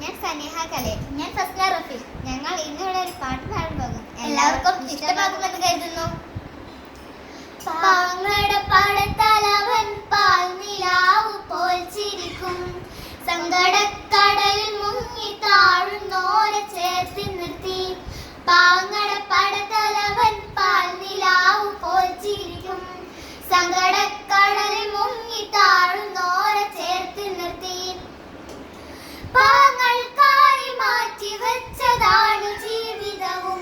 ഞാൻ സനിഹ കലേ. ഞാൻ ഫസ്ന റഫീഖ്. ഞങ്ങൾ ഇന്നിവിടെ ഒരു പാട്ട് പാടാൻ പോകുന്നു. എല്ലാവർക്കും ഇഷ്ടമാകുമെന്ന് കരുതുന്നു. പാങ്ങട പടത്തലവൻ പാൽനിലാവു പോൽ ചിരിക്കും, സങ്കടക്കടലിൽ മുങ്ങി താഴുന്നോരെ ചേർത്ത് നിർത്തി. പാങ്ങട പടത്തലവൻ പാൽനിലാവു പോൽ ചിരിക്കും, സങ്കടക്കടലിൽ മുങ്ങി താഴുന്നോരെ ചേർത്ത് നിർത്തി. പാങ്ങൾക്കായി മാറ്റി വെച്ചതാണ് ജീവിതവും,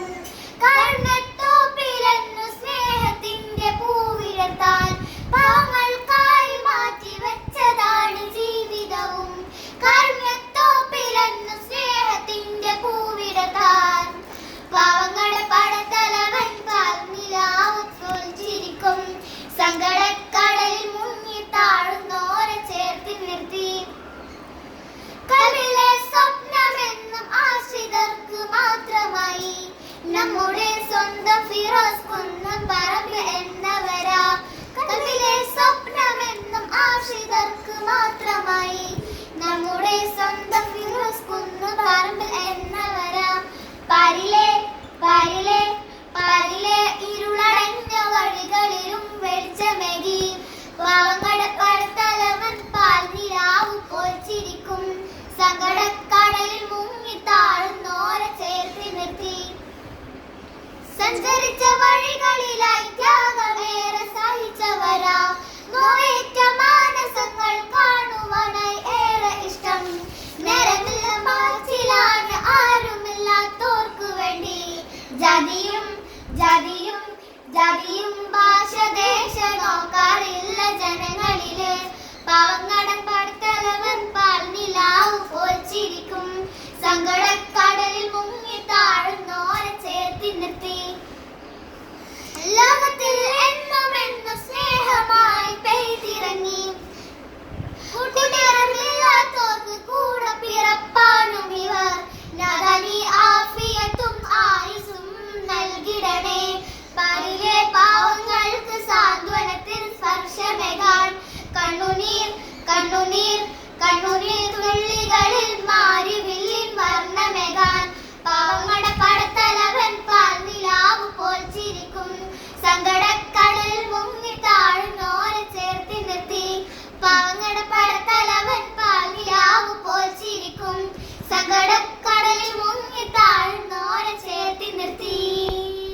കർണത്തോപ്പിലെന്നു സ്നേഹത്തിന്റെ പൂവിടർത്താൻ. പാങ്ങൾക്കായി മാറ്റി വെച്ചതാണ് ജീവിതവും, കർണത്തോപ്പിലെന്നു സ്നേഹത്തിന്റെ പൂവിടർത്താൻ. പാവങ്ങളുടെ പടത്തലവൻ പാൽനിലാവു പോൽ ചിരിക്കും, സങ്കടക്കടലിൽ മുങ്ങി താഴുന്നോരെ ചേർത്ത് നിർത്തി. കൽവിലെ സ്വപ്നമെന്നും ആശ്രിതർക്ക് മാത്രമായി, നമ്മുടെ സ്വന്തം ഫിറോസ് കുന്നം പറമ്പ് എന്നവരാ. കൽവിലെ സ്വപ്നമെന്നും ആശ്രിതർക്ക് മാത്രമായി, നമ്മുടെ സ്വന്തം ഫിറോസ് കുന്നം പറമ്പ് എന്നവരാ. പാരിലെ പാരിലെ പാരിലെ ഇരുളടഞ്ഞ വഴികളിലും വെളിച്ചമേകി, പാവങ്ങളുടെ പടത്തലവൻ പാൽനിലാവു പോൽ ചിരിക്കും, സങ്കടക്കടലിൽ മുങ്ങി താഴുന്നോരെ ചേർത്ത് നിർത്തി. സഞ്ചരിച്ച വഴികളിലായി ത്യാഗമേറെ സഹിച്ചവരാ, നോവേ